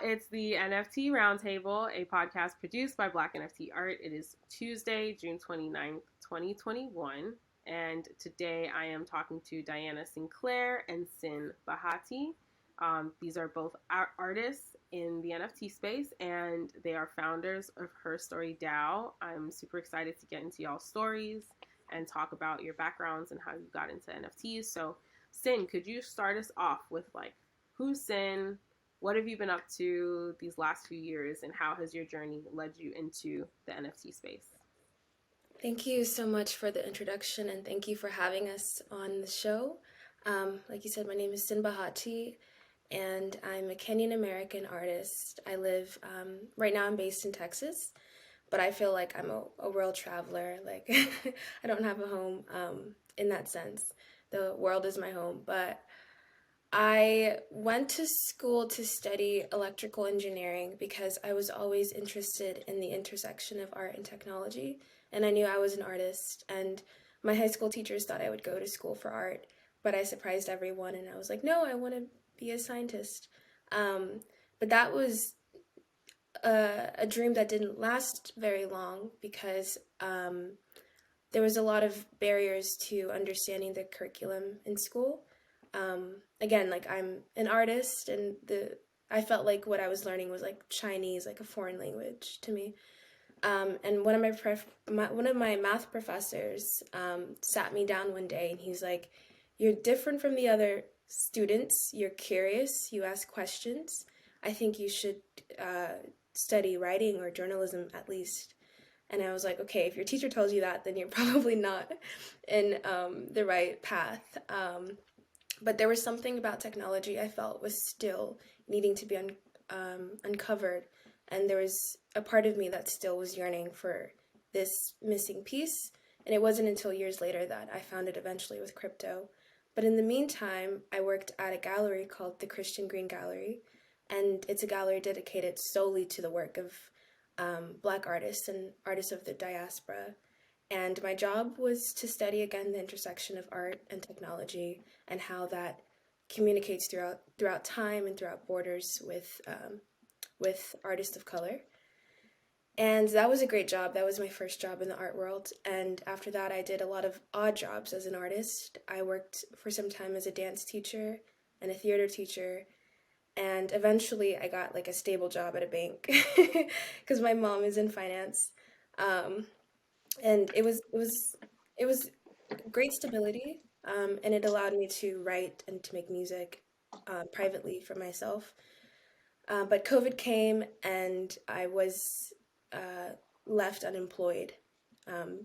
It's the NFT Roundtable, a podcast produced by Black Nifty Art. It is Tuesday, June 29th, 2021. And today I am talking to Diana Sinclair and Cyn Bahati. These are both artists in the NFT space, and they are founders of HerStory DAO. I'm super excited to get into y'all's stories and talk about your backgrounds and how you got into NFTs. So, Cyn, could you start us off with who's Cyn? What have you been up to these last few years, and how has your journey led you into the NFT space? Thank you so much for the introduction, and thank you for having us on the show. Like you said, my name is Cyn Bahati, and I'm a Kenyan American artist. Right now I'm based in Texas, but I feel like I'm a world traveler. Like, I don't have a home in that sense. The world is my home, but I went to school to study electrical engineering because I was always interested in the intersection of art and technology, and I knew I was an artist, and my high school teachers thought I would go to school for art, but I surprised everyone, and I was like, no, I want to be a scientist. But that was a dream that didn't last very long because there was a lot of barriers to understanding the curriculum in school. Again, like, I'm an artist, and I felt like what I was learning was like Chinese, like a foreign language to me. And one of my math professors sat me down one day, and he's like, "You're different from the other students. You're curious. You ask questions. I think you should study writing or journalism at least." And I was like, okay, if your teacher tells you that, then you're probably not in the right path. But there was something about technology I felt was still needing to be uncovered. And there was a part of me that still was yearning for this missing piece. And it wasn't until years later that I found it eventually with crypto. But in the meantime, I worked at a gallery called the Christian Green Gallery. And it's a gallery dedicated solely to the work of Black artists and artists of the Diaspora. And my job was to study, again, the intersection of art and technology and how that communicates throughout time and throughout borders with artists of color. And that was a great job. That was my first job in the art world. And after that, I did a lot of odd jobs as an artist. I worked for some time as a dance teacher and a theater teacher. And eventually I got like a stable job at a bank because my mom is in finance. And it was great stability, and it allowed me to write and to make music privately for myself. But COVID came, and I was left unemployed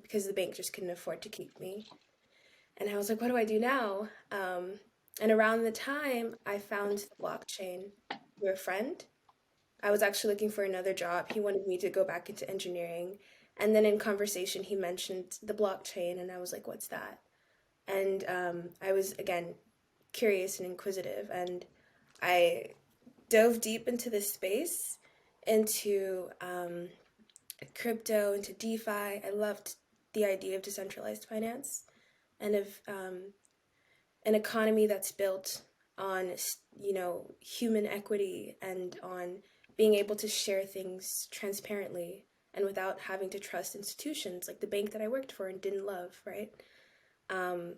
because the bank just couldn't afford to keep me. And I was like, what do I do now? And around the time I found the blockchain through a friend. I was actually looking for another job. He wanted me to go back into engineering. And then in conversation, he mentioned the blockchain, and I was like, what's that? And I was, again, curious and inquisitive, and I dove deep into this space, into crypto, into DeFi. I loved the idea of decentralized finance and of an economy that's built on, human equity and on being able to share things transparently and without having to trust institutions like the bank that I worked for and didn't love, right? So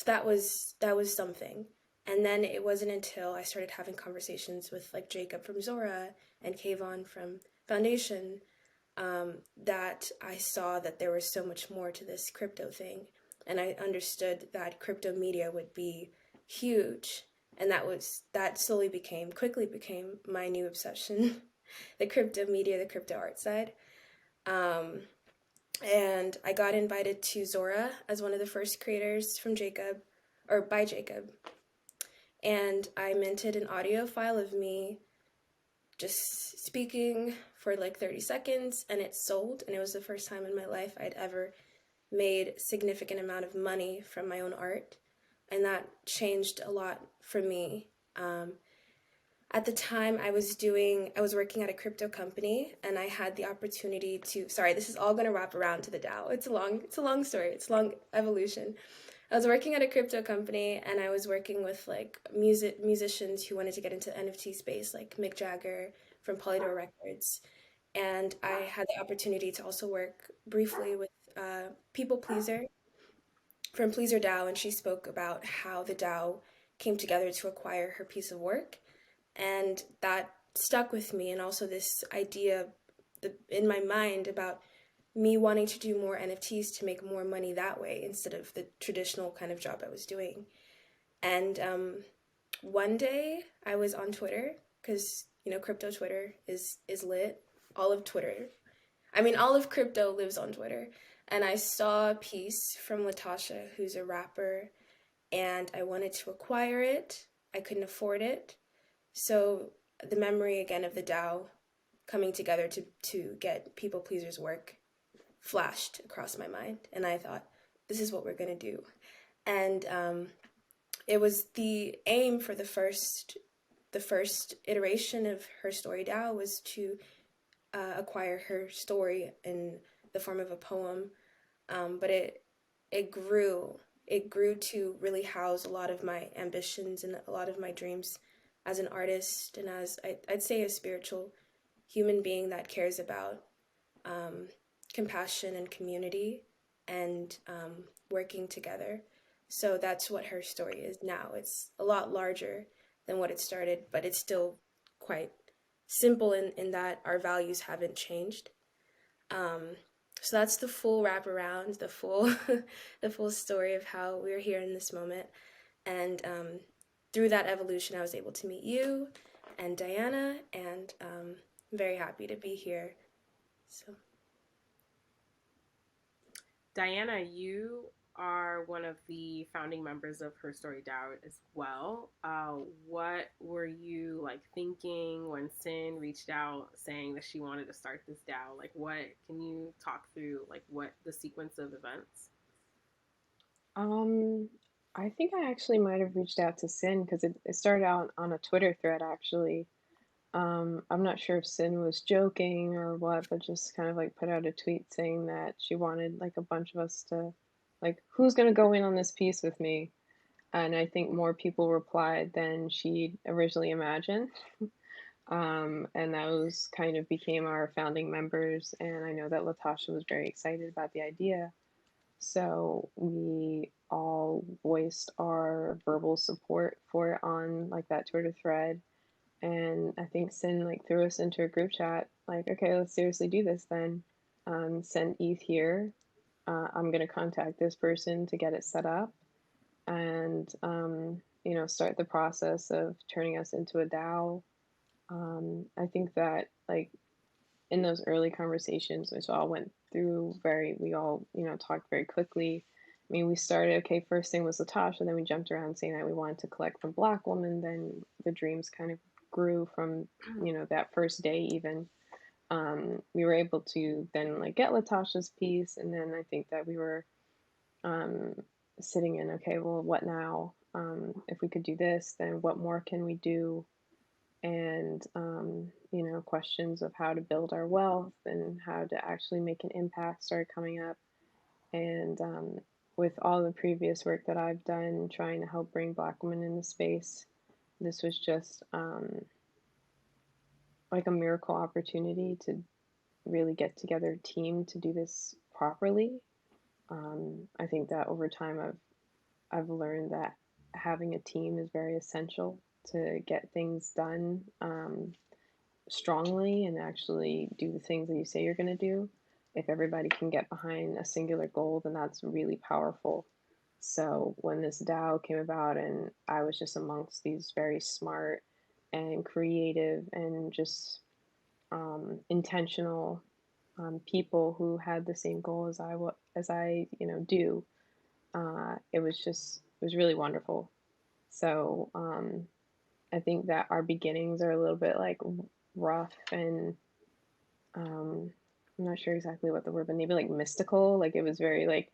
that was something. And then it wasn't until I started having conversations with like Jacob from Zora and Kayvon from Foundation that I saw that there was so much more to this crypto thing. And I understood that crypto media would be huge. And that quickly became my new obsession, the crypto media, the crypto art side. Um, and I got invited to Zora as one of the first creators from Jacob, or by Jacob. And I minted an audio file of me just speaking for like 30 seconds, and it sold. And it was the first time in my life I'd ever made a significant amount of money from my own art. And that changed a lot for me. At the time I was working at a crypto company, and I had the opportunity to, sorry, this is all going to wrap around to the DAO. It's a long story. It's a long evolution. I was working at a crypto company, and I was working with like musicians who wanted to get into the NFT space, like Mick Jagger from Polydor Records. And I had the opportunity to also work briefly with People Pleaser from Pleaser DAO, and she spoke about how the DAO came together to acquire her piece of work, and that stuck with me. And also this idea in my mind about me wanting to do more NFTs to make more money that way instead of the traditional kind of job I was doing. And one day I was on Twitter because crypto Twitter is lit. All of Twitter, I mean, all of crypto lives on Twitter. And I saw a piece from Latasha, who's a rapper, and I wanted to acquire it. I couldn't afford it. So the memory again of the DAO coming together to get People Pleaser's work flashed across my mind. And I thought, this is what we're going to do. And it was the aim for the first iteration of HerStory DAO was to acquire her story in the form of a poem, but it grew to really house a lot of my ambitions and a lot of my dreams as an artist and as I'd say a spiritual human being that cares about compassion and community and working together. So that's what her story is now. It's a lot larger than what it started, but it's still quite simple in that our values haven't changed. So that's the full wraparound, the full the full story of how we're here in this moment. And through that evolution, I was able to meet you and Diana, and I'm very happy to be here. So, Diana, you are one of the founding members of HerStory DAO as well. What were you like thinking when Cyn reached out saying that she wanted to start this DAO? Like, what can you talk through? Like, what the sequence of events? Um, I think I actually might have reached out to Cyn because it started out on a Twitter thread actually. I'm not sure if Cyn was joking or what, but just kind of like put out a tweet saying that she wanted like a bunch of us to, like, who's gonna go in on this piece with me? And I think more people replied than she originally imagined. And those kind of became our founding members. And I know that Latasha was very excited about the idea. So we all voiced our verbal support for it on like that Twitter thread. And I think Cyn like threw us into a group chat, like, okay, let's seriously do this then. Send ETH here. I'm gonna contact this person to get it set up, and start the process of turning us into a DAO. I think that like in those early conversations, which all went through we all, talked very quickly. I mean, we started, okay, first thing was Latasha, then we jumped around saying that we wanted to collect from Black women, then the dreams kind of grew from, that first day even. We were able to then like get Latasha's piece, and then I think that we were um, sitting in, okay, well, what now? If we could do this, then what more can we do? And questions of how to build our wealth and how to actually make an impact started coming up. And with all the previous work that I've done trying to help bring Black women into space, this was just like a miracle opportunity to really get together a team to do this properly. I think that over time I've learned that having a team is very essential to get things done strongly and actually do the things that you say you're going to do. If everybody can get behind a singular goal, then that's really powerful. So when this DAO came about and I was just amongst these very smart and creative and just intentional people who had the same goal as I do, it was really wonderful. So I think that our beginnings are a little bit like rough and I'm not sure exactly what the word, but maybe like mystical. Like it was very like,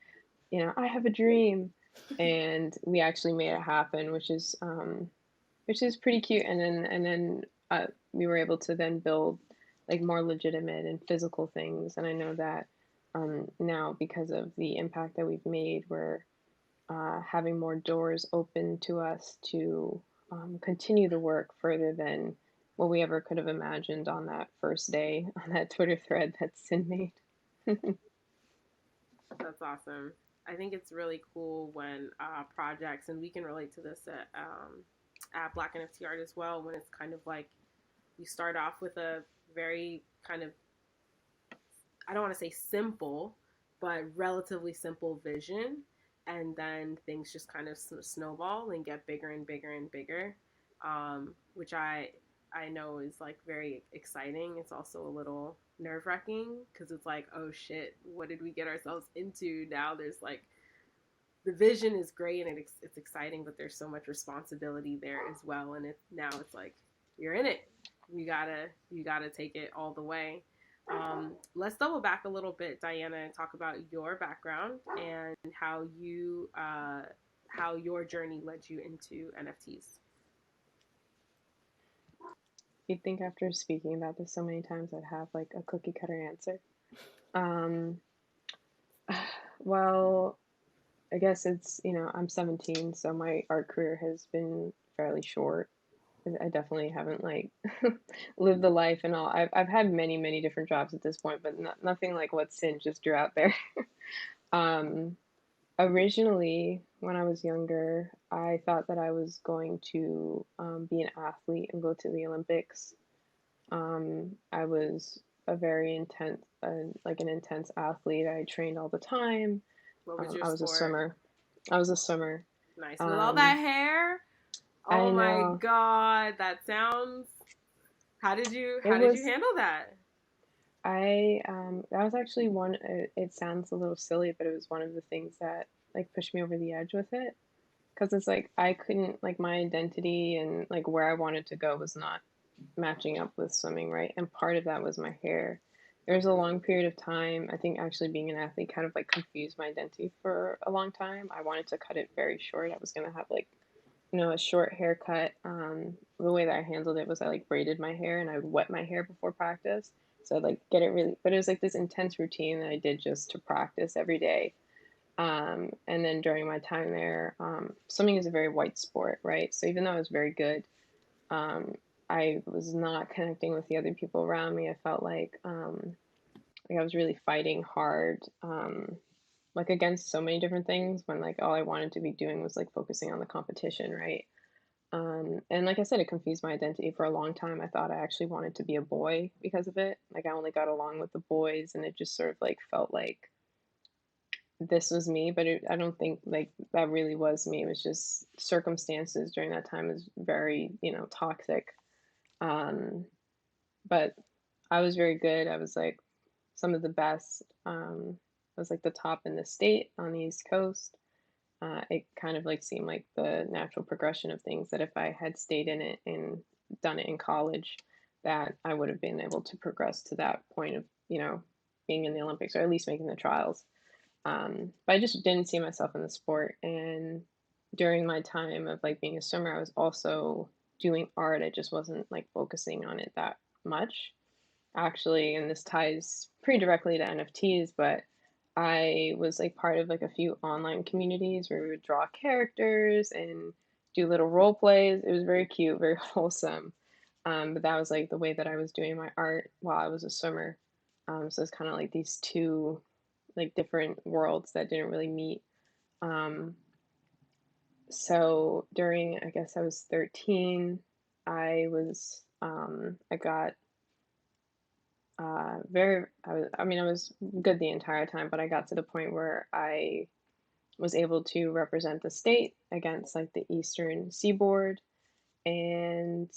I have a dream, and we actually made it happen, which is pretty cute. And then we were able to then build like more legitimate and physical things. And I know that now because of the impact that we've made, we're having more doors open to us to continue the work further than what we ever could have imagined on that first day on that Twitter thread that Cyn made. That's awesome. I think it's really cool when projects, and we can relate to this at Black NFT Art as well, when it's kind of like you start off with a very kind of, I don't want to say simple, but relatively simple vision. And then things just kind of snowball and get bigger and bigger and bigger, which I know is like very exciting. It's also a little nerve wracking because it's like, oh shit, what did we get ourselves into? Now there's like, the vision is great and it's exciting, but there's so much responsibility there as well. And now it's like, you're in it. You gotta take it all the way. Let's double back a little bit, Diana, and talk about your background and how your journey led you into NFTs. You'd think after speaking about this so many times, I'd have like a cookie cutter answer. Um, well, I guess it's, I'm 17, so my art career has been fairly short. I definitely haven't like lived the life and all. I've had many different jobs at this point, but nothing like what Cyn just drew out there. um, Originally, when I was younger, I thought that I was going to be an athlete and go to the Olympics. I was a very intense, like an intense athlete. I trained all the time. What was your I was a sport? swimmer. I was a swimmer. Nice. With all that Um, hair? I Oh my know god, that sounds. How did you it was. handle that? That was actually one. It sounds a little silly, but it was one of the things that like pushed me over the edge with it. Because it's like I couldn't like my identity and like where I wanted to go was not matching up with swimming, right? And part of that was my hair. There was a Mm-hmm. long period of time. I think actually being an athlete kind of like confused my identity for a long time. I wanted to cut it very short. I was gonna have like a short haircut. The way that I handled it was I like braided my hair and I would wet my hair before practice. So I'd like get it really, but it was like this intense routine that I did just to practice every day. And then during my time there, swimming is a very white sport, right? So even though I was very good, um, I was not connecting with the other people around me. I felt like I was really fighting hard, like against so many different things when like all I wanted to be doing was like focusing on the competition, right? And like I said, it confused my identity for a long time. I thought I actually wanted to be a boy because of it. Like I only got along with the boys, and it just sort of like felt like this was me. But I don't think like that really was me. It was just circumstances during that time was very toxic. Um, but I was very good. I was like some of the best. I was like the top in the state on the East Coast. It kind of like seemed like the natural progression of things that if I had stayed in it and done it in college, that I would have been able to progress to that point of, being in the Olympics or at least making the trials. But I just didn't see myself in the sport. And during my time of like being a swimmer, I was also doing art. I just wasn't like focusing on it that much actually, and this ties pretty directly to NFTs, but I was like part of like a few online communities where we would draw characters and do little role plays. It was very cute, very wholesome. But that was like the way that I was doing my art while I was a swimmer. So it's kind of like these two like different worlds that didn't really meet. Um, so during, I guess I was 13, I got I was good the entire time, but I got to the point where I was able to represent the state against like the Eastern Seaboard. And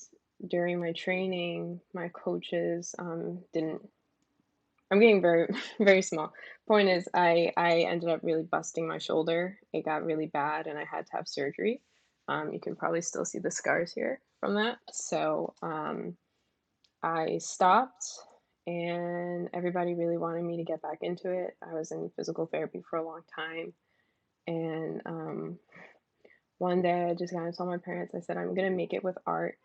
during my training, my coaches didn't. I'm getting very, very small. Point is, I ended up really busting my shoulder. It got really bad, and I had to have surgery. You can probably still see the scars here from that. So I stopped, and everybody really wanted me to get back into it. I was in physical therapy for a long time, and one day I just kind of told my parents, I said, I'm gonna make it with art.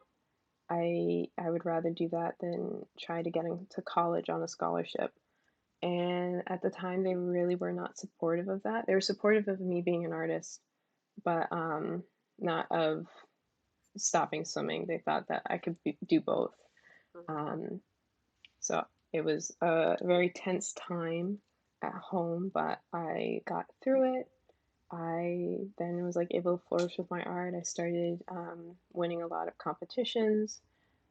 I would rather do that than try to get into college on a scholarship. And at the time, they really were not supportive of that. They were supportive of me being an artist, but not of stopping swimming. They thought that I could do both. So it was a very tense time at home, but I got through it. I then was like able to flourish with my art. I started winning a lot of competitions,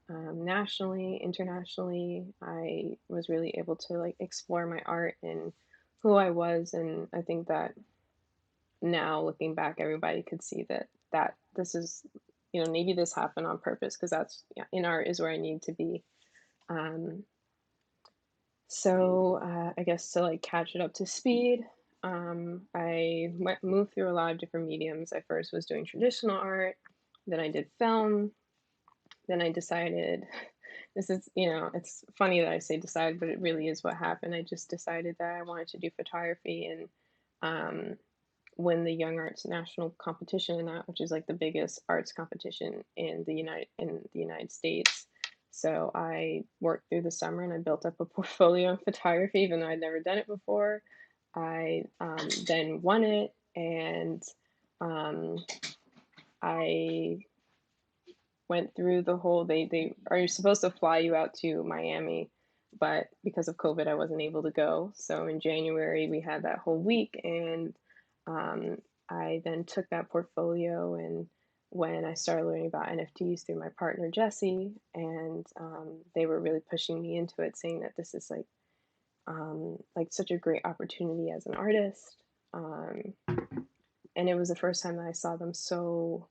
nationally, internationally. I was really able to like explore my art and who I was, and I think that now looking back, everybody could see that this is, maybe this happened on purpose because that's, yeah, in art is where I need to be. So I guess to like catch it up to speed, I moved through a lot of different mediums. I first was doing traditional art, then I did film, then I decided, this is, it's funny that I say decide, but it really is what happened. I just decided that I wanted to do photography and win the Young Arts National Competition in that, which is like the biggest arts competition in the United States. So I worked through the summer and I built up a portfolio in photography, even though I'd never done it before. I then won it, and I went through the whole, they are supposed to fly you out to Miami, but because of COVID, I wasn't able to go. So in January, we had that whole week, and I then took that portfolio, and when I started learning about NFTs through my partner Jesse, and they were really pushing me into it, saying that this is like such a great opportunity as an artist. And it was the first time that I saw them so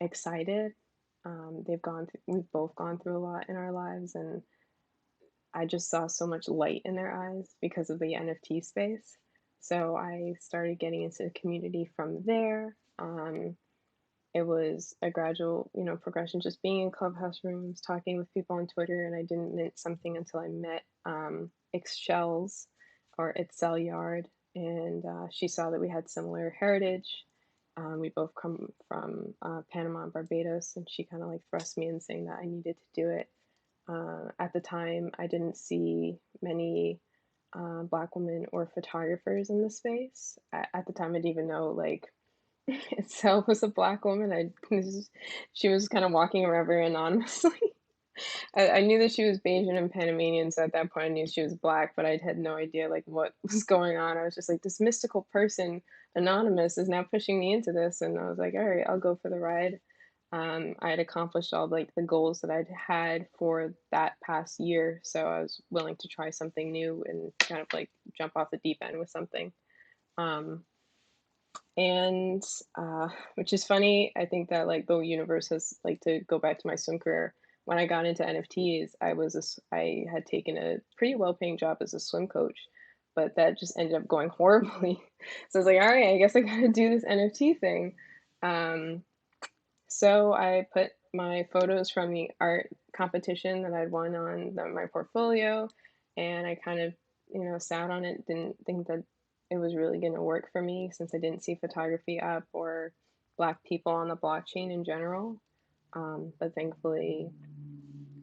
excited. We've both gone through a lot in our lives, and I just saw so much light in their eyes because of the NFT space. So I started getting into the community from there. It was a gradual, progression, just being in clubhouse rooms, talking with people on Twitter, and I didn't mint something until I met Shells or Excel Yard, and she saw that we had similar heritage. We both come from Panama and Barbados, and she kind of like thrust me in saying that I needed to do it. At the time, I didn't see many Black women or photographers in the space. At the time, I didn't even know like itself was a Black woman. She was kind of walking around very anonymously. I knew that she was Bayesian and Panamanian, so at that point I knew she was Black, but I had no idea like what was going on. I was just like, this mystical person, anonymous, is now pushing me into this, and I was like, all right, I'll go for the ride. I had accomplished all like the goals that I'd had for that past year, so I was willing to try something new and kind of like jump off the deep end with something. And which is funny, I think that like the universe has, like, to go back to my swim career, when I got into NFTs, I had taken a pretty well-paying job as a swim coach, but that just ended up going horribly. So I was like, all right, I guess I gotta do this NFT thing. So I put my photos from the art competition that I'd won on my portfolio, and I kind of, sat on it, didn't think that it was really going to work for me since I didn't see photography up or Black people on the blockchain in general. But thankfully,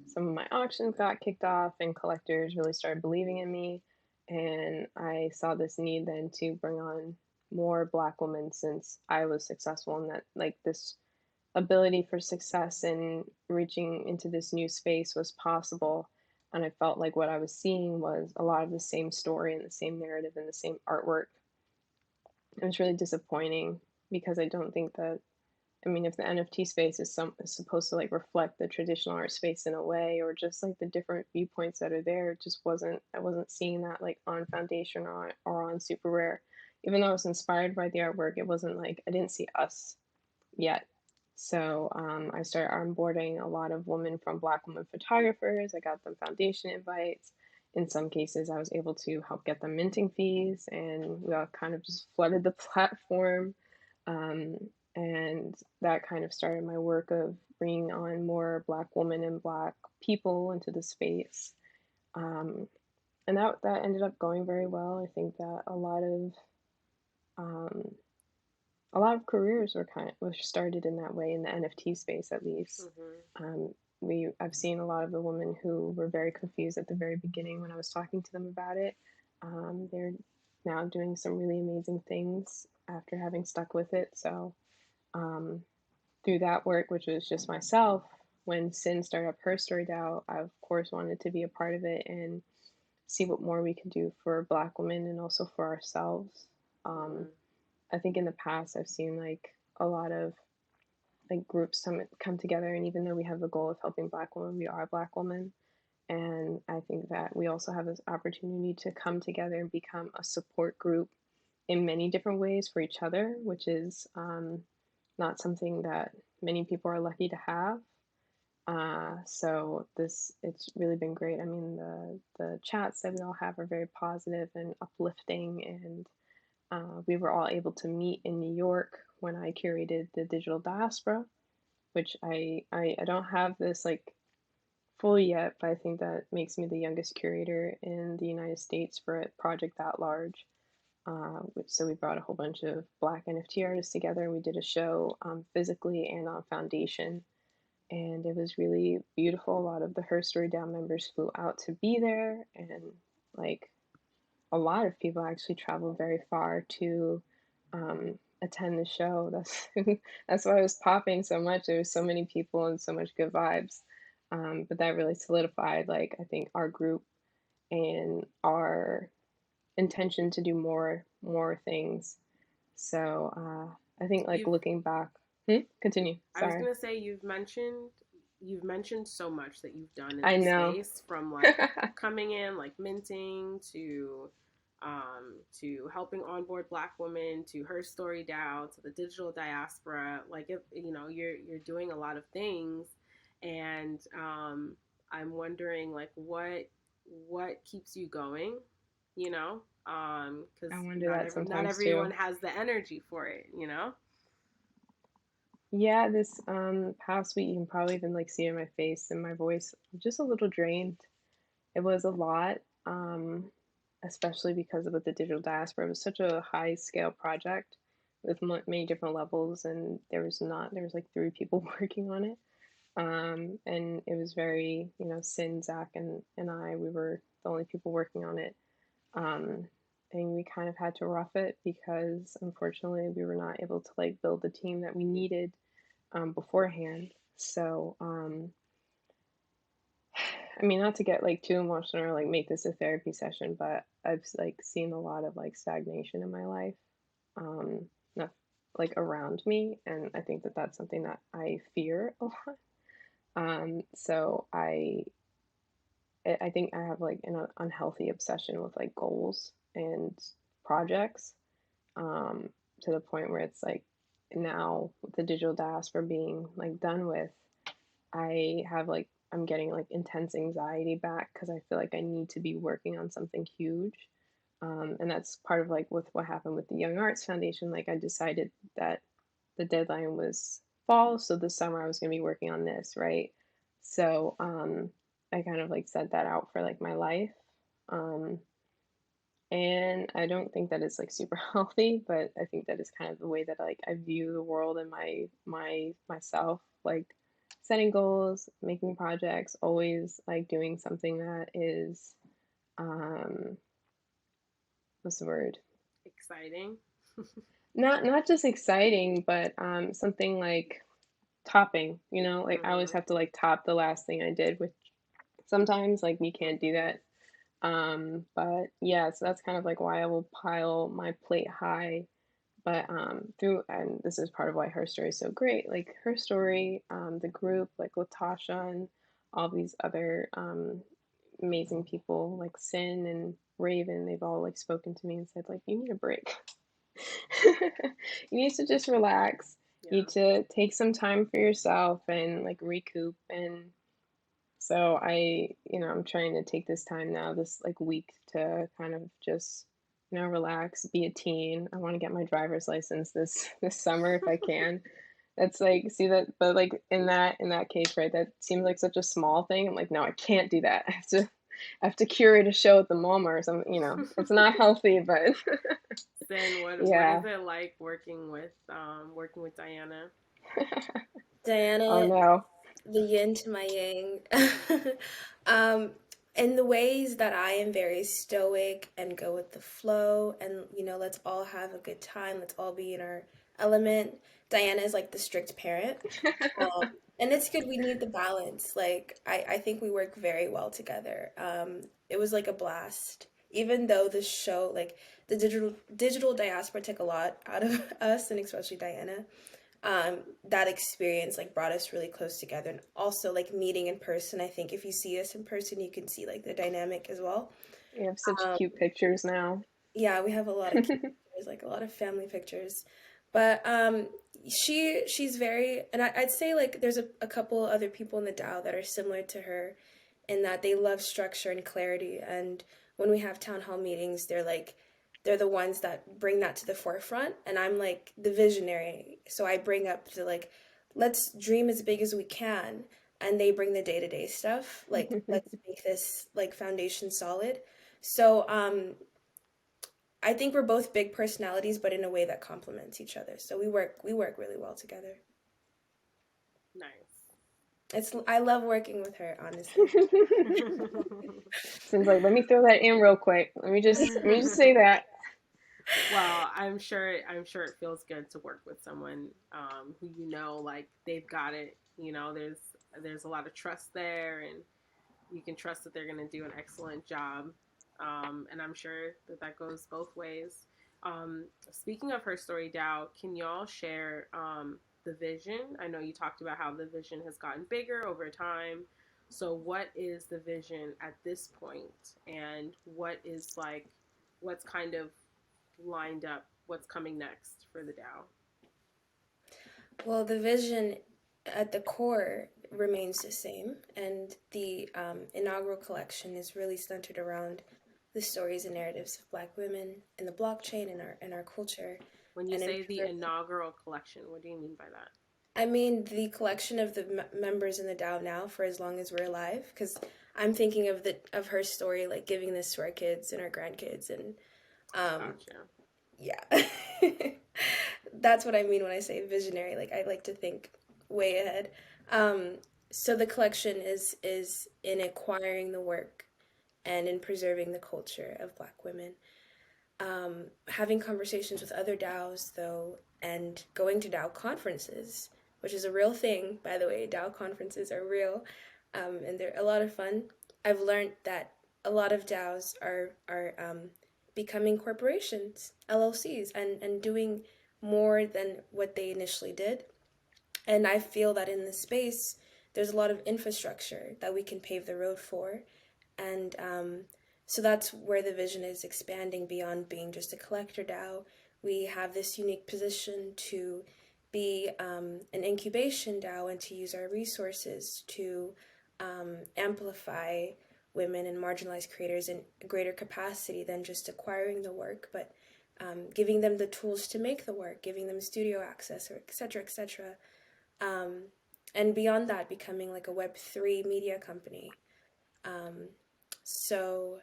some of my auctions got kicked off and collectors really started believing in me. And I saw this need then to bring on more Black women since I was successful in that, like, this ability for success and reaching into this new space was possible. And I felt like what I was seeing was a lot of the same story and the same narrative and the same artwork. It was really disappointing because I don't think that, I mean, if the NFT space is supposed to like reflect the traditional art space in a way, or just like the different viewpoints that are there, it just wasn't, I wasn't seeing that like on Foundation or on Super Rare. Even though I was inspired by the artwork, it wasn't like, I didn't see us yet. So I started onboarding a lot of women from Black women photographers. I got them foundation invites. In some cases, I was able to help get them minting fees, and we all kind of just flooded the platform. And that kind of started my work of bringing on more Black women and Black people into the space. And that ended up going very well. I think that a lot of careers were started in that way in the NFT space, at least. I've seen a lot of the women who were very confused at the very beginning when I was talking to them about it. They're now doing some really amazing things after having stuck with it. So through that work, which was just myself, when Cyn started up HerStory DAO, I of course wanted to be a part of it and see what more we could do for Black women and also for ourselves. I think in the past I've seen like a lot of like groups come together, and even though we have the goal of helping Black women, we are Black women. And I think that we also have this opportunity to come together and become a support group in many different ways for each other, which is not something that many people are lucky to have. So it's really been great. I mean, the chats that we all have are very positive and uplifting, and we were all able to meet in New York when I curated the digital diaspora, which I don't have this like fully yet, but I think that makes me the youngest curator in the United States for a project that large. So we brought a whole bunch of Black NFT artists together, and we did a show physically and on Foundation, and it was really beautiful. A lot of the HerStory DAO members flew out to be there, and like a lot of people actually traveled very far to attend the show. That's why it was popping so much. There was so many people and so much good vibes. But that really solidified, like, I think our group and our intention to do more things. So I think like You've looking back, continue. I was Sorry. gonna say you've mentioned so much that you've done in I this know. space, from like coming in, like minting, to helping onboard Black women, to HerStory DAO, to the digital diaspora. Like, if you know, you're doing a lot of things, and I'm wondering like what keeps you going, you know, because I wonder that not sometimes too. everyone has the energy for it, you know. Yeah, this past week you can probably even like see it in my face and my voice. I'm just a little drained. It was a lot, especially because of with the digital diaspora. It was such a high scale project with many different levels, and there was like 3 people working on it. And it was very, Cyn, Zach, and I, we were the only people working on it. Um, and we kind of had to rough it because unfortunately we were not able to like build the team that we needed beforehand. So, I mean, not to get like too emotional or like make this a therapy session, but I've like seen a lot of like stagnation in my life, not like around me, and I think that that's something that I fear a lot. So I think I have like an unhealthy obsession with like goals and projects, um, to the point where it's like now with the digital diaspora being like done with, I'm getting like intense anxiety back because I feel like I need to be working on something huge. And that's part of like with what happened with the Young Arts Foundation. Like I decided that the deadline was fall, so this summer I was going to be working on this, right? So I kind of like set that out for like my life. Um, and I don't think that it's like super healthy, but I think that is kind of the way that like I view the world and myself, like setting goals, making projects, always like doing something that is um what's the word? Exciting. Not just exciting, but something like topping, like I always Hmm. have to like top the last thing I did, which sometimes like you can't do that. But yeah, so that's kind of like why I will pile my plate high. But and this is part of why HerStory is so great. Like HerStory, the group, like Latasha and all these other amazing people like Cyn and Raven, they've all like spoken to me and said like you need a break. You need to just relax. You Yeah. need to take some time for yourself and like recoup. And so I'm trying to take this time now, this like week, to kind of just, relax, be a teen. I want to get my driver's license this summer if I can. That's like, see that, but like in that case, right? That seems like such a small thing. I'm like, no, I can't do that. I have to curate a show at the MoMA or something. It's not healthy, but Then what is yeah. it like working with Diana? Oh Diana, no. the yin to my yang. um, In the ways that I am very stoic and go with the flow and, let's all have a good time, let's all be in our element. Diana is like the strict parent. And it's good. We need the balance. Like, I think we work very well together. It was like a blast. Even though the show, like the digital diaspora took a lot out of us and especially Diana, that experience like brought us really close together, and also like meeting in person. I think if you see us in person you can see like the dynamic as well. You have such um, cute pictures now. yeah, we have a lot of cute pictures, like a lot of family pictures. But she's very, and I'd say like there's a couple other people in the DAO that are similar to her in that they love structure and clarity. And when we have town hall meetings, they're the ones that bring that to the forefront. And I'm like the visionary, so I bring up the like, let's dream as big as we can, and they bring the day-to-day stuff, like let's make this like foundation solid. So I think we're both big personalities, but in a way that complements each other. So we work really well together. Nice. I love working with her, honestly. Seems like, let me throw that in real quick. Let me just say that. Well, I'm sure it feels good to work with someone who like they've got it. There's a lot of trust there, and you can trust that they're going to do an excellent job. And I'm sure that goes both ways. Speaking of HerStory DAO, can y'all share the vision? I know you talked about how the vision has gotten bigger over time. So what is the vision at this point, and what's kind of lined up, what's coming next for the DAO? Well, the vision at the core remains the same, and the inaugural collection is really centered around the stories and narratives of Black women in the blockchain and our culture. When you And say the inaugural collection, what do you mean by that? I mean the collection of the members in the DAO now for as long as we're alive, because I'm thinking of her story, like giving this to our kids and our grandkids, and Gotcha. yeah. That's what I mean when I say visionary. Like I like to think way ahead. So the collection is in acquiring the work and in preserving the culture of Black women. Having conversations with other DAOs though, and going to DAO conferences, which is a real thing, by the way. DAO conferences are real, and they're a lot of fun. I've learned that a lot of DAOs are becoming corporations, LLCs, and doing more than what they initially did. And I feel that in this space, there's a lot of infrastructure that we can pave the road for. And so that's where the vision is expanding beyond being just a collector DAO. We have this unique position to be an incubation DAO and to use our resources to amplify women and marginalized creators in a greater capacity than just acquiring the work, but giving them the tools to make the work, giving them studio access, or et cetera, et cetera. And beyond that, becoming like a Web3 media company. So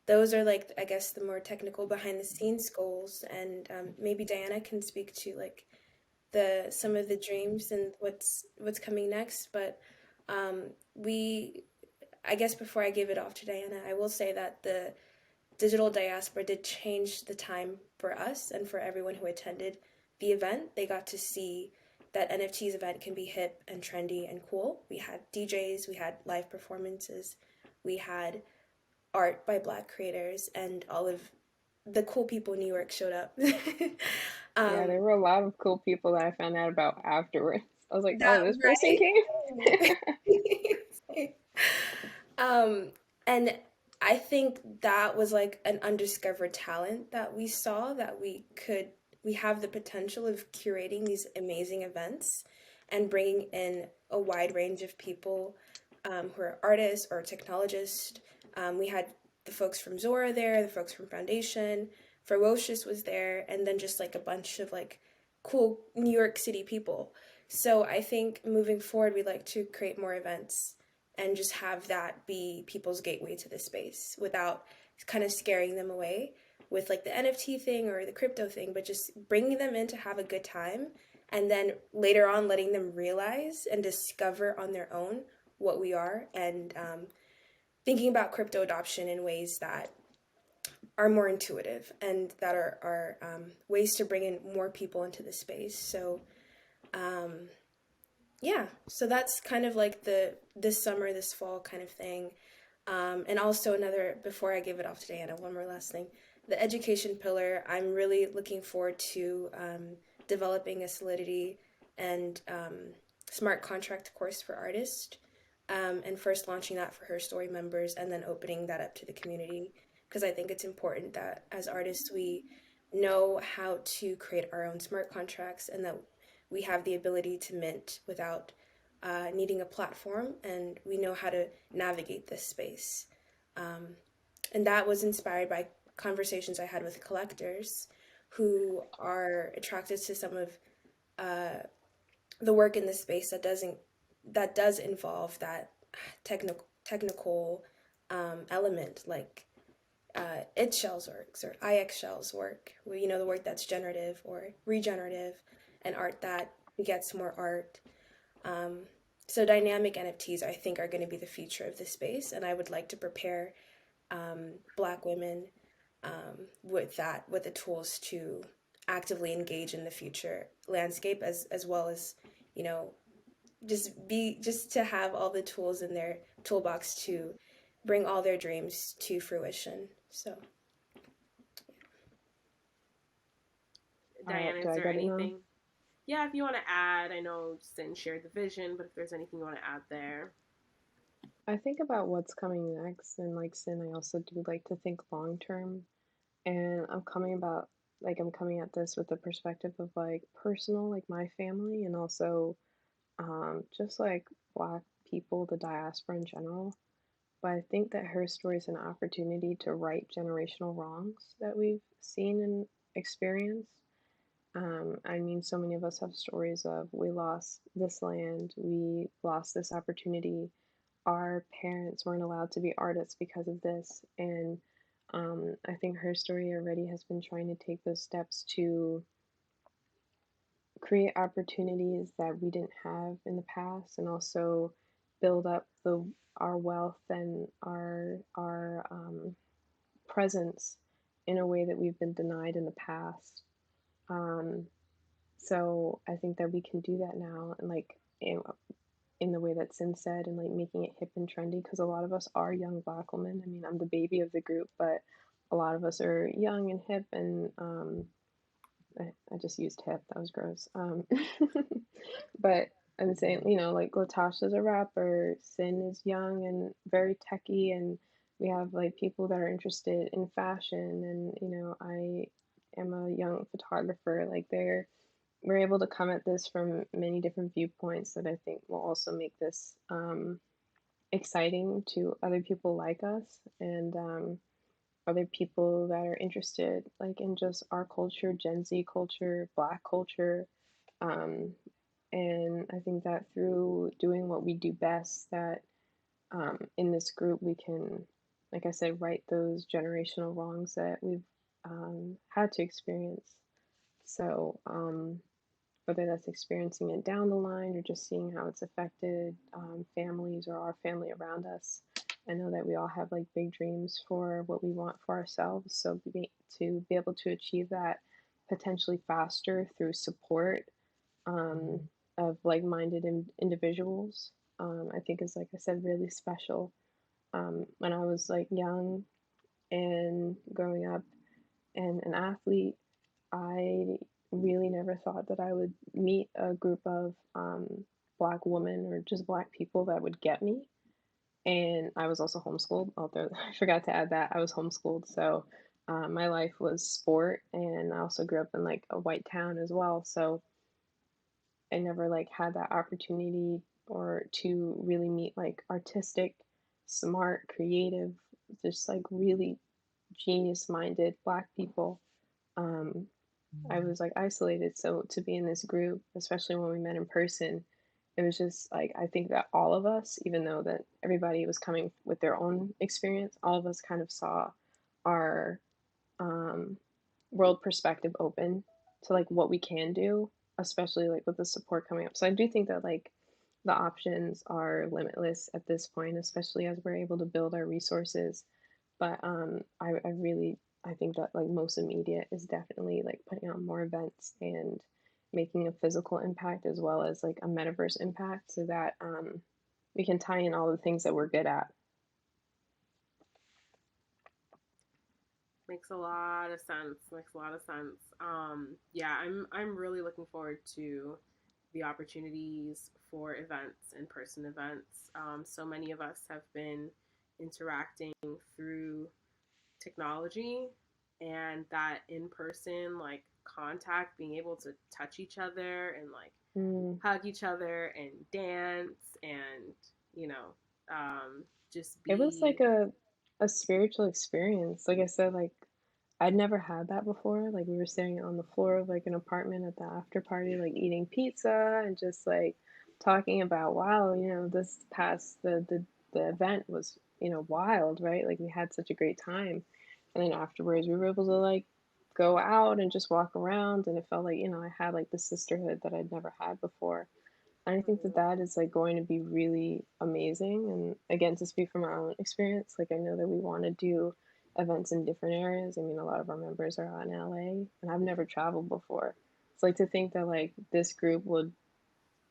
those are like, I guess, the more technical behind the scenes goals. And maybe Diana can speak to like some of the dreams and what's coming next. But I guess before I give it off to Diana, I will say that the digital diaspora did change the time for us and for everyone who attended the event. They got to see that NFTs event can be hip and trendy and cool. We had DJs, we had live performances, we had art by Black creators, and all of the cool people in New York showed up. Yeah, there were a lot of cool people that I found out about afterwards. I was like, that oh, this person right. came? And I think that was like an undiscovered talent that we saw, that we have the potential of curating these amazing events and bringing in a wide range of people who are artists or technologists. We had the folks from Zora there, the folks from Foundation, Ferocious was there, and then just like a bunch of like cool New York City people. So I think moving forward, we'd like to create more events and just have that be people's gateway to the space without kind of scaring them away with like the NFT thing or the crypto thing, but just bringing them in to have a good time, and then later on letting them realize and discover on their own what we are, and thinking about crypto adoption in ways that are more intuitive and that are ways to bring in more people into the space. So yeah, so that's kind of like this summer, this fall kind of thing. And also another, before I give it off to Diana, one more last thing. The education pillar, I'm really looking forward to developing a Solidity and smart contract course for artists, and first launching that for HerStory members and then opening that up to the community. Because I think it's important that as artists, we know how to create our own smart contracts and that we have the ability to mint without needing a platform, and we know how to navigate this space. And that was inspired by conversations I had with collectors who are attracted to some of the work in this space that does involve that technical element, like id shells works or ix shells work, where you know the work that's generative or regenerative, and art that begets more art. So dynamic NFTs, I think, are going to be the future of this space, and I would like to prepare Black women with the tools to actively engage in the future landscape, as well as, you know, just to have all the tools in their toolbox to bring all their dreams to fruition. So Diana, Do is I there get it now? anything? Yeah, if you want to add, I know Sin shared the vision, but if there's anything you want to add there. I think about what's coming next, and like Sin, I also do like to think long term. And I'm coming at this with the perspective of like personal, like my family, and also just like Black people, the diaspora in general. But I think that her story is an opportunity to right generational wrongs that we've seen and experienced. I mean, so many of us have stories of we lost this land, we lost this opportunity, our parents weren't allowed to be artists because of this. And I think her story already has been trying to take those steps to create opportunities that we didn't have in the past, and also build up our wealth and our presence in a way that we've been denied in the past. Um, so I think that we can do that now, and like in the way that Sin said, and like making it hip and trendy, because a lot of us are young Black women. I mean, I'm the baby of the group, but a lot of us are young and hip, and I just used hip. That was gross. But I'm saying, you know, like Latasha's a rapper, Sin is young and very techy, and we have like people that are interested in fashion, and you know, I am a young photographer. Like we're able to come at this from many different viewpoints that I think will also make this exciting to other people like us, and other people that are interested like in just our culture, Gen Z culture, Black culture. Um, and I think that through doing what we do best, that in this group we can, like I said, right those generational wrongs that we've had to experience. So whether that's experiencing it down the line or just seeing how it's affected families or our family around us. I know that we all have like big dreams for what we want for ourselves. So to be able to achieve that potentially faster through support um, of like-minded individuals, I think is, like I said, really special. When I was like young and growing up and an athlete, I really never thought that I would meet a group of Black women or just Black people that would get me. And I was also homeschooled. Although I forgot to add that I was homeschooled, so my life was sport, and I also grew up in like a white town as well. So I never like had that opportunity or to really meet like artistic, smart, creative, just like really genius minded Black people. Um, I was like isolated. So to be in this group, especially when we met in person, it was just like I think that all of us, even though that everybody was coming with their own experience, all of us kind of saw our um, world perspective open to like what we can do, especially like with the support coming up. So I do think that like the options are limitless at this point, especially as we're able to build our resources. But I really I think that like most immediate is definitely like putting on more events and making a physical impact as well as like a metaverse impact so that we can tie in all the things that we're good at. Makes a lot of sense. Makes a lot of sense. Yeah, I'm really looking forward to the opportunities for events, in-person events. So many of us have been interacting through technology, and that in-person like contact, being able to touch each other and like hug each other and dance and you know just It was be like a spiritual experience. Like I said, like I'd never had that before. Like we were sitting on the floor of like an apartment at the after party, like eating pizza and just like talking about, wow, you know, this past the event was, you know, wild, right? Like we had such a great time. And then afterwards we were able to like go out and just walk around and it felt like, you know, I had like the sisterhood that I'd never had before. And I think that that is like going to be really amazing. And again, to speak from our own experience, like I know that we want to do events in different areas. I mean, a lot of our members are out in LA, and I've never traveled before. It's like to think that like this group would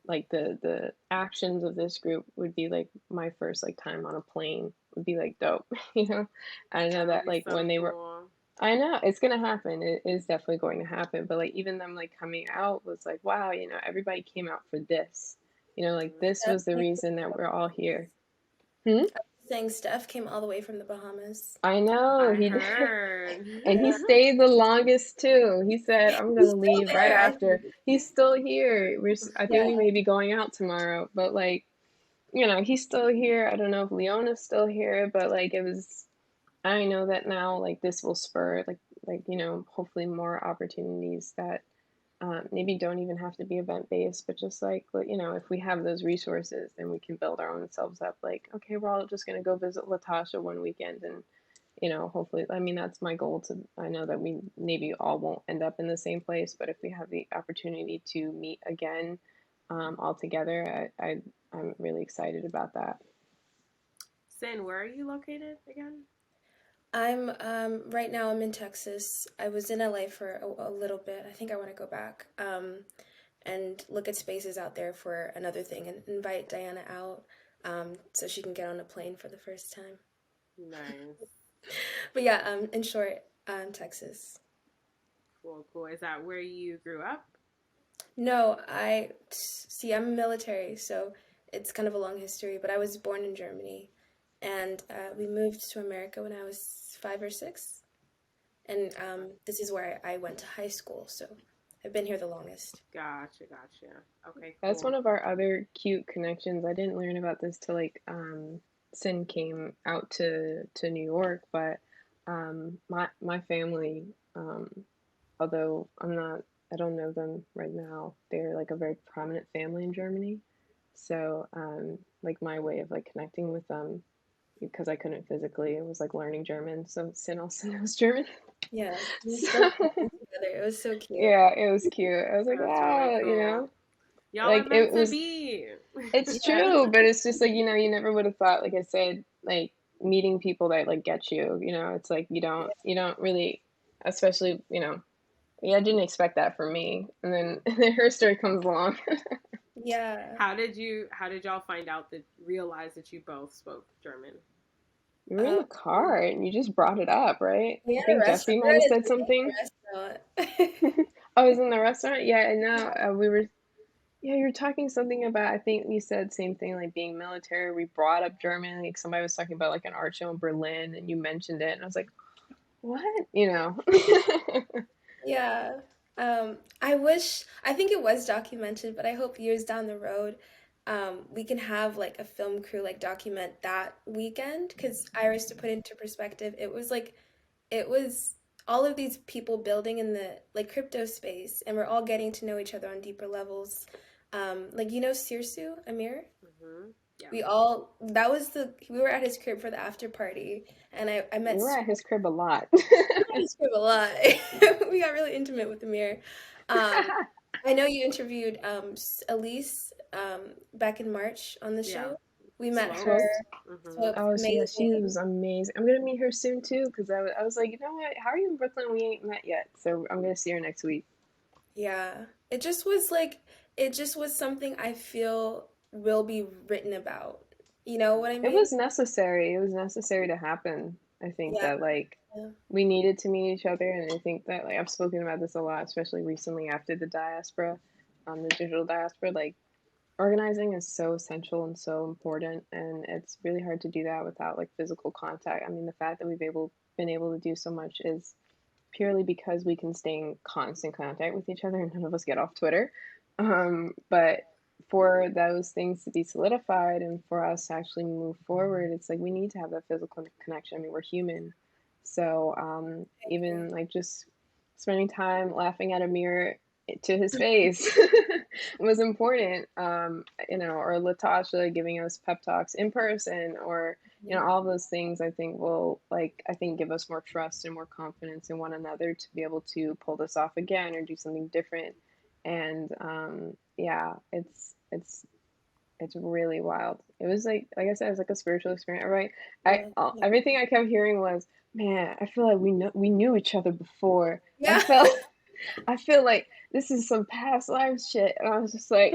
like the actions of this group would be like my first like time on a plane would be like dope, you know. I know that'll that be like so when they were cool. I know it's gonna happen. It is definitely going to happen. But like even them like coming out was like, wow, you know, everybody came out for this. You know, like this Steph was the came reason that we're all here. Hmm? saying Steph came all the way from the Bahamas. I know I he did. heard. And he stayed the longest too. He said, I'm He's gonna still leave right there. after. He's still here. I think Yeah. we may be going out tomorrow, but like, you know, he's still here. I don't know if Leona's still here, but like it was I know that now like this will spur like you know hopefully more opportunities that maybe don't even have to be event based, but just like you know if we have those resources, then we can build our own selves up. Like okay, we're all just gonna go visit Latasha one weekend, and you know hopefully I mean that's my goal to. I know that we maybe all won't end up in the same place, but if we have the opportunity to meet again all together, I'm really excited about that. Cyn, where are you located again? I'm right now I'm in Texas. I was in LA for a little bit. I think I want to go back and look at spaces out there for another thing and invite Diana out so she can get on a plane for the first time. Nice. But yeah, in short, Texas. Cool, cool. Is that where you grew up? No, I see. I'm military, so it's kind of a long history. But I was born in Germany, and we moved to America when I was 5 or 6. And this is where I went to high school, so I've been here the longest. Gotcha, gotcha. Okay, That's one cool. of our other cute connections. I didn't learn about this till like Sin came out to New York, but my family, um, although I don't know them right now, they're like a very prominent family in Germany. So like my way of like connecting with them because I couldn't physically, it was like learning German. So Sin also knows German. Yeah, we So spent time together. It was so cute. yeah, it was cute. I was like, That's really wow, you cool. know, Y'all are like meant it to was be. it's Yeah, true, but it's just like, you know, you never would have thought, like I said, like meeting people that like get you, know, it's like you don't really, especially, you know, yeah, I didn't expect that from me. And then, and then her story comes along. yeah. How did y'all find out that realize that you both spoke German? We were in the car and you just brought it up, right? We I had a think restaurant. Jesse We were might have at said a something. Vietnamese restaurant. I was in the restaurant. Yeah, and now Yeah. we were, yeah, you were talking something about, I think you said same thing, like being military. We brought up German, like somebody was talking about like an art show in Berlin and you mentioned it. And I was like, what? You know? Yeah. I think it was documented, but I hope years down the road, we can have like a film crew like document that weekend. Because Iris, to put into perspective, it was all of these people building in the like crypto space, and we're all getting to know each other on deeper levels. Like Sirsu Amir? Mm-hmm. Yeah. We were at his crib for the after party, and I We met were at his crib a lot. his crib a lot. We got really intimate with Amir. Um, I know you interviewed Elise back in March on the Yeah. show. We met her. Swope. Mm-hmm. Swope's Oh, so yeah, she amazing. was amazing. I'm gonna meet her soon too, because I was like, you know what? How are you in Brooklyn? We ain't met yet, so I'm gonna see her next week. Yeah. It just was like, it just was something I feel will be written about. You know what I It mean? was necessary. It was necessary to happen. I think Yeah. that like Yeah. we needed to meet each other, and I think that like I've spoken about this a lot, especially recently after the diaspora, the digital diaspora. Like organizing is so essential and so important, and it's really hard to do that without like physical contact. I mean, the fact that been able to do so much is purely because we can stay in constant contact with each other and none of us get off Twitter. But for those things to be solidified and for us to actually move forward, it's like we need to have that physical connection. I mean, we're human. So I agree. even like just spending time laughing at a mirror to his face was important. Or Latasha giving us pep talks in person, or all those things I think will give us more trust and more confidence in one another to be able to pull this off again or do something different. And yeah, it's really wild. It was like I said, it was like a spiritual experience, right? Yeah. Everything I kept hearing was, man, I feel like we knew each other before. Yeah. I feel like this is some past life shit, and I was just like,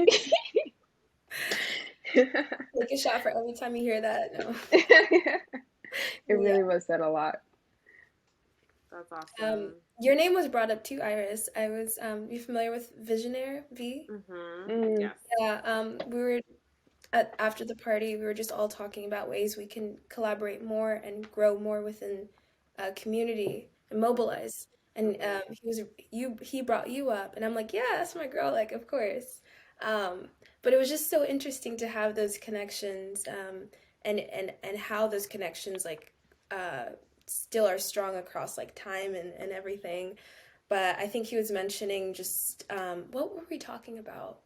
Take a shot for every time you hear that. No. it Yeah. really was said a lot. That's awesome. Your name was brought up too, Iris. I was you familiar with Visionaire V? Mm-hmm. Mm, Yes. Yeah, we were after the party, we were just all talking about ways we can collaborate more and grow more within a community and mobilize. And Mm-hmm. he brought you up, and I'm like, yeah, that's my girl, like of course. But it was just so interesting to have those connections, and how those connections like uh, still are strong across like time and everything. But I think he was mentioning just what were we talking about?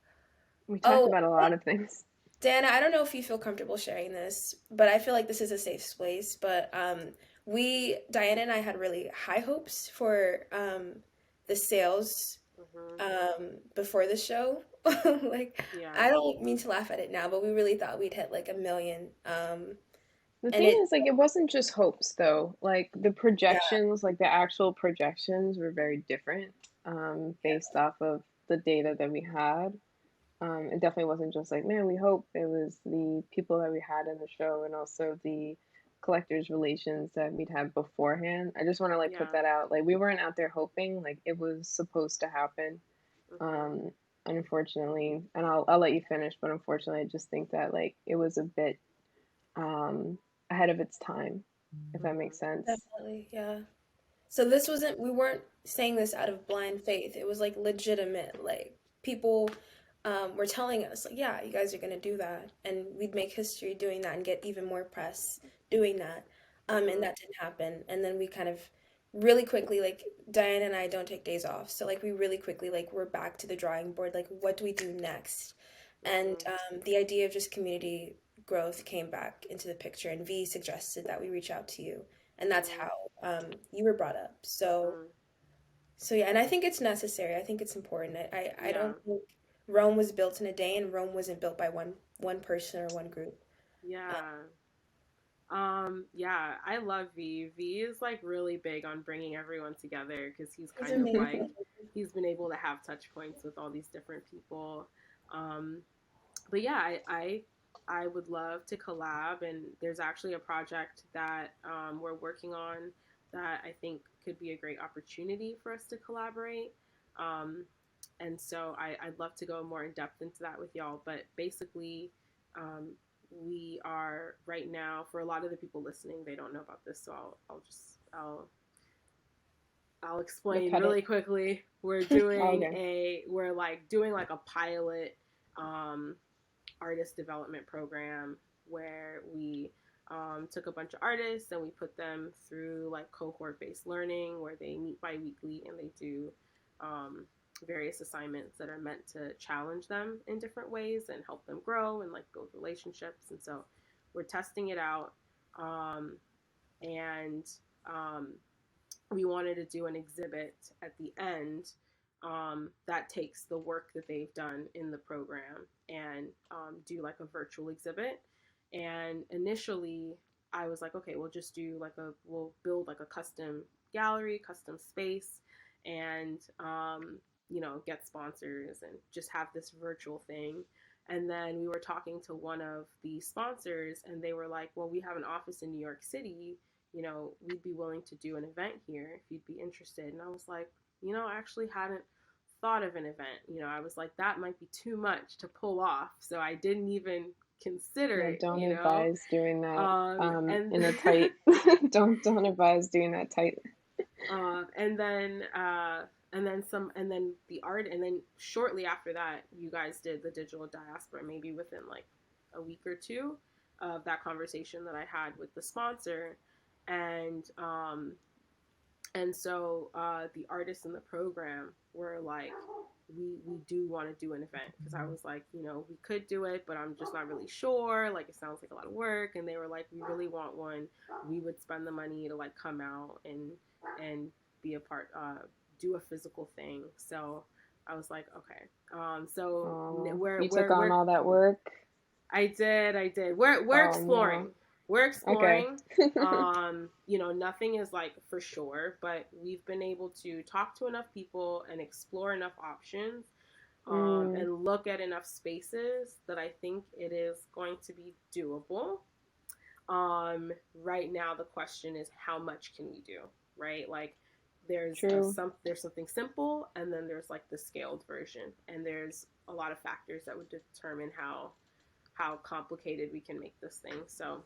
we talked Oh, about a lot of things. Dana, I don't know if you feel comfortable sharing this, but I feel like this is a safe space. But Diana and I had really high hopes for the sales Mm-hmm. before the show. Like, Yeah. I don't mean to laugh at it now, but we really thought we'd hit like a million. The And thing it, is, like, it wasn't just hopes though. Like the yeah, projections, like the actual projections, were very different, based off of the data that we had. It definitely wasn't just like, man, we hope. It was the people that we had in the show and also the collectors relations that we'd had beforehand. I just want to like put Yeah. that out. Like we weren't out there hoping, like it was supposed to happen. Mm-hmm. Um, Unfortunately, and I'll let you finish, but unfortunately, I just think that like it was a bit um ahead of its time, if that Mm-hmm. makes sense. definitely, yeah. So this wasn't, we weren't saying this out of blind faith. It was like legitimate. Like people were telling us, like, yeah, you guys are gonna do that, and we'd make history doing that and get even more press doing that. And Mm-hmm. that didn't happen. And then we kind of really quickly, like Diane and I don't take days off, so like we really quickly like we're back to the drawing board. Like, what do we do next? And Mm-hmm. the idea of just community growth came back into the picture, and V suggested that we reach out to you, and that's Mm-hmm. how you were brought up. Mm-hmm. So yeah, and I think it's necessary. I think it's important. I Yeah. don't think Rome was built in a day, and Rome wasn't built by one person or one group. Uh, Yeah. Yeah, I love V. V is like really big on bringing everyone together because he's it's kind of like amazing. he's been able to have touch points with all these different people. Um, but yeah, I would love to collab, and there's actually a project that we're working on that I think could be a great opportunity for us to collaborate. Um, and so I'd love to go more in depth into that with y'all. But basically, um, we are right now, for a lot of the people listening, they don't know about this, so I'll You'll explain cut it. really quickly. Okay. We're like doing like a pilot um, artist development program where we took a bunch of artists and we put them through like cohort based learning where they meet bi-weekly and they do um, various assignments that are meant to challenge them in different ways and help them grow and like build relationships. And so we're testing it out. Um, and um, we wanted to do an exhibit at the end that takes the work that they've done in the program and do like a virtual exhibit. And initially, I was like, okay, we'll build like a custom gallery, custom space, and get sponsors and just have this virtual thing. And then we were talking to one of the sponsors, and they were like, well, we have an office in New York City. We'd be willing to do an event here if you'd be interested. And I was like, I actually hadn't thought of an event. I was like, that might be too much to pull off. So I didn't even consider Yeah, it, don't advise doing that and in a tight. Don't advise doing that tight. and then the art, and then shortly after that, you guys did the digital diaspora, maybe within like a week or two of that conversation that I had with the sponsor, and so the artists in the program were like, we do want to do an event, because I was like, we could do it, but I'm just not really sure. Like, it sounds like a lot of work. And they were like, we really want one. We would spend the money to like come out and be a part, do a physical thing. So I was like, okay. You took on all that work. I did. We're exploring. No. We're exploring. Okay. Nothing is like for sure, but we've been able to talk to enough people and explore enough options, and look at enough spaces that I think it is going to be doable. Right now the question is, how much can we do? Right? Like, there's something simple, and then there's like the scaled version, and there's a lot of factors that would determine how complicated we can make this thing. So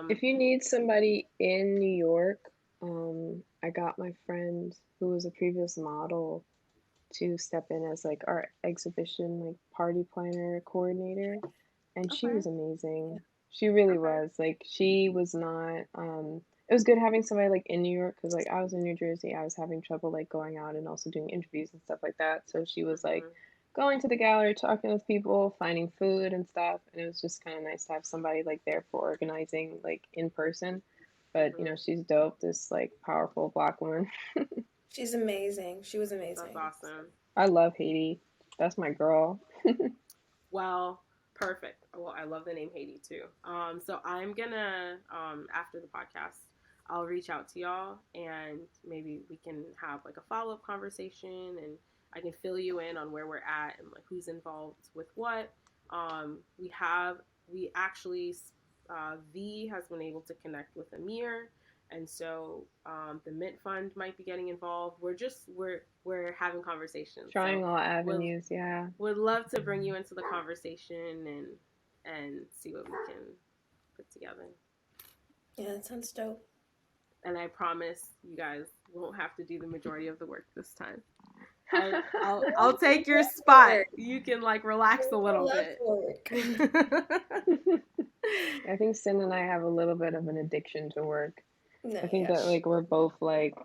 if you need somebody in New York, I got my friend who was a previous model to step in as like our exhibition like party planner coordinator, and she was amazing. She really was. Like, she was not it was good having somebody like in New York, because like I was in New Jersey, I was having trouble like going out and also doing interviews and stuff like that. So she was like going to the gallery, talking with people, finding food and stuff, and it was just kind of nice to have somebody like there for organizing like in person. But she's dope, this like powerful Black woman. She's amazing. She was amazing. That's awesome. I love Haiti. That's my girl. Well, perfect. Well, I love the name Haiti too. So I'm gonna after the podcast, I'll reach out to y'all, and maybe we can have like a follow-up conversation, and I can fill you in on where we're at and like who's involved with what. We actually V has been able to connect with Amir, and so the Mint Fund might be getting involved. We're having conversations, trying all avenues. Yeah, would love to bring you into the conversation and see what we can put together. Yeah, that sounds dope. And I promise you guys won't have to do the majority of the work this time. I'll take your spot. You can like relax a little bit. I think Cyn and I have a little bit of an addiction to work. No, I think that like we're both like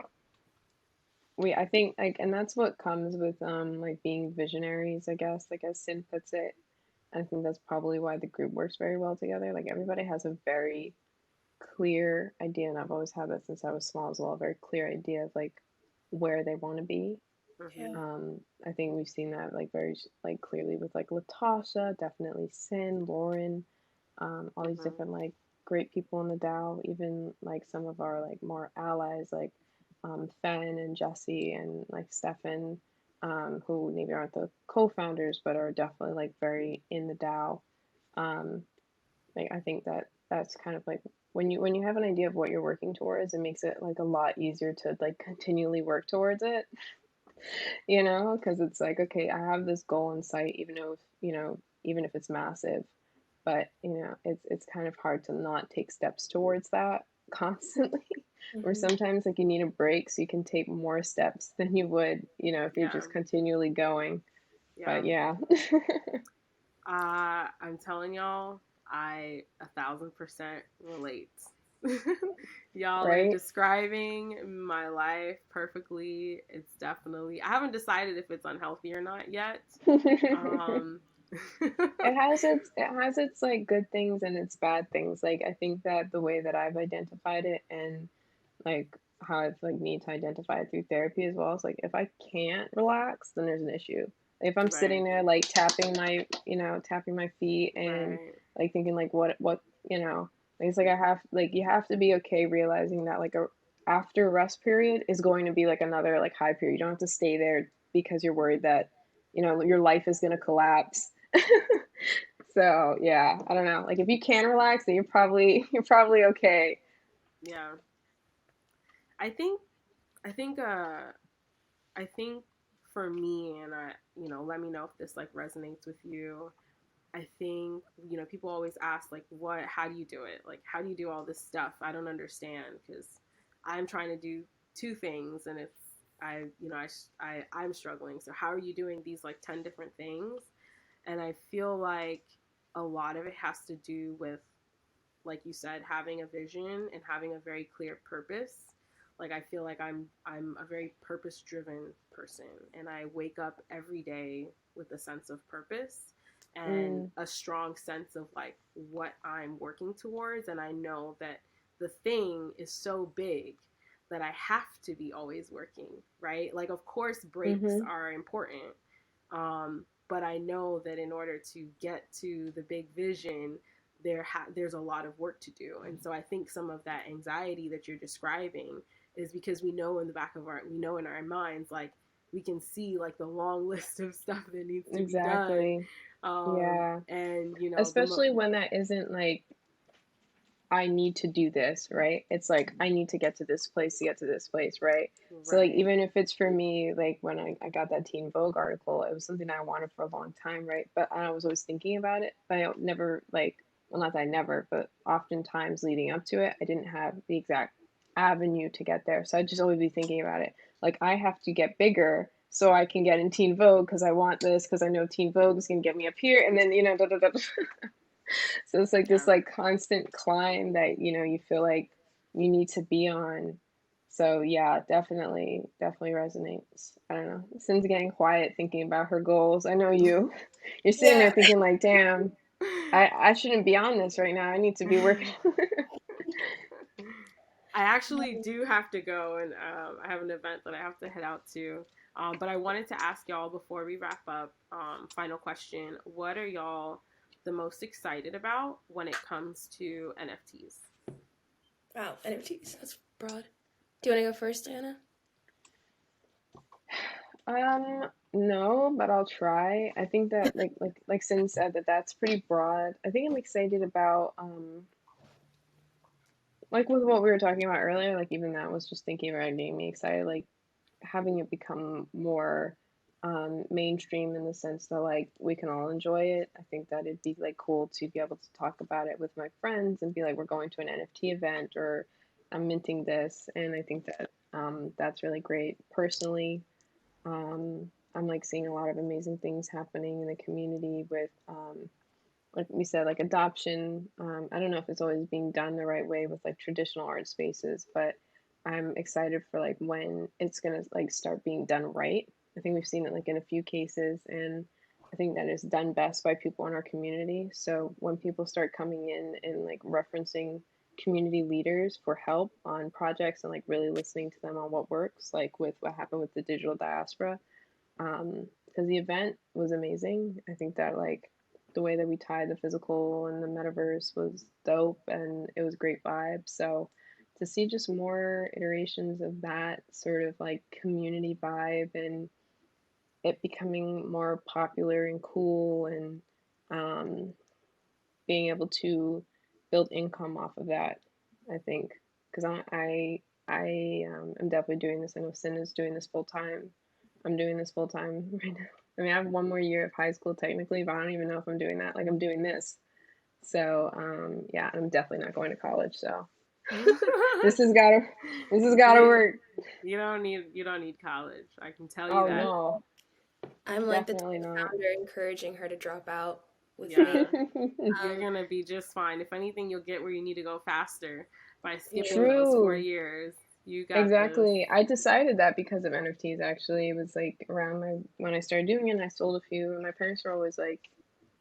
I think like, and that's what comes with like being visionaries, I guess, like as Cyn puts it. I think that's probably why the group works very well together. Like, everybody has a very clear idea, and I've always had that since I was small as well, a very clear idea of like where they want to be. I think we've seen that like very like clearly with like Latasha, definitely Cyn, Lauren, all these different like great people in the DAO, even like some of our like more allies like Fen and Jesse and like Stefan, who maybe aren't the co-founders but are definitely like very in the DAO. Like, I think that's kind of like when you have an idea of what you're working towards, it makes it like a lot easier to like continually work towards it. Because it's like, okay, I have this goal in sight, even though even if it's massive, but it's kind of hard to not take steps towards that constantly. Or sometimes like you need a break so you can take more steps than you would if you're just continually going. But yeah. I'm telling y'all, I 1,000% relate. Y'all are describing my life perfectly. It's definitely, I haven't decided if it's unhealthy or not yet. It has its like good things and its bad things. Like, I think that the way that I've identified it, and like how I've like need to identify it through therapy as well. It's like if I can't relax, then there's an issue. If I'm sitting Right. there like tapping my feet and Right. like thinking like what it's like I have like you have to be okay realizing that like a after rest period is going to be like another like high period. You don't have to stay there because you're worried that your life is going to collapse. So yeah, I don't know. Like if you can relax, then you're probably okay. Yeah. I think I think I think for me, and let me know if this like resonates with you. I think, people always ask like, how do you do it? Like, how do you do all this stuff? I don't understand because I'm trying to do two things and it's, I'm struggling. So how are you doing these like 10 different things? And I feel like a lot of it has to do with, like you said, having a vision and having a very clear purpose. Like I feel like I'm a very purpose driven person and I wake up every day with a sense of purpose and Mm, a strong sense of like what I'm working towards, and I know that the thing is so big that I have to be always working, right? Like of course breaks mhm. are important. But I know that in order to get to the big vision, there's a lot of work to do. And so I think some of that anxiety that you're describing is because we know in our minds, like we can see like the long list of stuff that needs to be done. Exactly. Yeah. And Especially when that isn't like I need to do this, right? It's like I need to get to this place to get to this place, right? So like right. even if it's for me, like when I got that Teen Vogue article, it was something I wanted for a long time, right? But I was always thinking about it, but I never like well not that I never, but oftentimes leading up to it, I didn't have the exact avenue to get there. So I'd just always be thinking about it. Like I have to get bigger so I can get in Teen Vogue because I want this because I know Teen Vogue is gonna get me up here and then da, da, da. So it's like this Yeah. like constant climb that you feel like you need to be on. So yeah, definitely resonates. I don't know. Cin's getting quiet thinking about her goals. I know you're sitting there Yeah. thinking like, damn, I shouldn't be on this right now. I need to be working. I actually do have to go, and I have an event that I have to head out to. But I wanted to ask y'all before we wrap up. Final question: what are y'all the most excited about when it comes to NFTs? Wow, NFTs. That's broad. Do you want to go first, Anna? No, but I'll try. I think that like Cin said that that's pretty broad. I think I'm excited about like with what we were talking about earlier, like even that was just thinking about it getting me excited, like having it become more mainstream in the sense that like we can all enjoy it. I think that it'd be like cool to be able to talk about it with my friends and be like, we're going to an NFT event or I'm minting this, and I think that that's really great. Personally, I'm like seeing a lot of amazing things happening in the community with like we said, like adoption. I don't know if it's always being done the right way with like traditional art spaces, but I'm excited for like when it's gonna like start being done right. I think we've seen it like in a few cases, and I think that is done best by people in our community. So when people start coming in and like referencing community leaders for help on projects and like really listening to them on what works, like with what happened with the digital diaspora, because the event was amazing. I think that like the way that we tied the physical and the metaverse was dope and it was great vibe. So to see just more iterations of that sort of like community vibe and it becoming more popular and cool and um, being able to build income off of that, I think, because I am definitely doing this. I know Sin is doing this full time. I'm doing this full time right now. I mean, I have one more year of high school technically, but I don't even know if I'm doing that. Like I'm doing this. So yeah, I'm definitely not going to college. So this has gotta this has gotta See, work. you don't need college. I can tell you Oh that. no, I'm like the definitely type not. founder encouraging her to drop out with me. Yeah, you're Um, gonna be just fine. If anything, you'll get where you need to go faster by skipping yeah. those four True. years. You got this. Exactly. I decided that because of NFTs actually. It was like around my when I started doing it and I sold a few and my parents were always like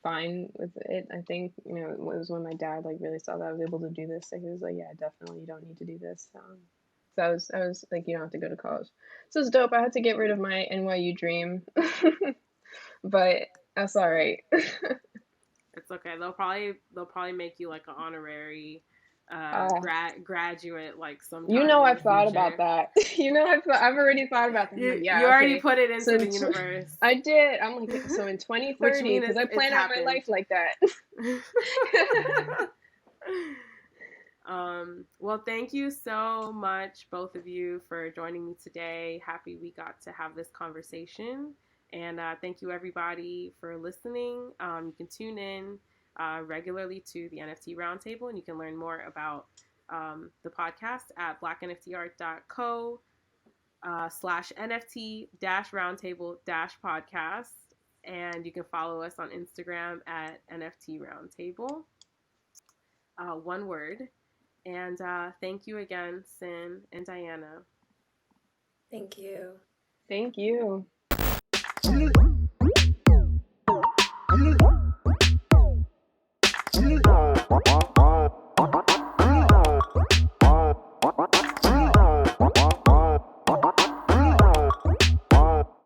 fine with it. I think, it was when my dad like really saw that I was able to do this. Like he was like, yeah, definitely you don't need to do this. So I was like, you don't have to go to college. So it's dope. I had to get rid of my NYU dream, but that's all right. It's okay. They'll probably make you like an honorary Uh, graduate like you sometime know, in I've the thought about future. that. You know, I've already thought about that. I'm like, You yeah, already okay. put it So into the universe. I did. I'm like, so in Which 2030, means because I it's plan out my happened. life like that. Well, thank you so much, both of you, for joining me today. Happy we got to have this conversation. And thank you, everybody, for listening. You can tune in regularly to the NFT Roundtable, and you can learn more about the podcast at blacknftart.co /NFT roundtable podcast. And you can follow us on Instagram at NFT Roundtable. One word. And thank you again, Cyn and Diana. Thank you. Thank you.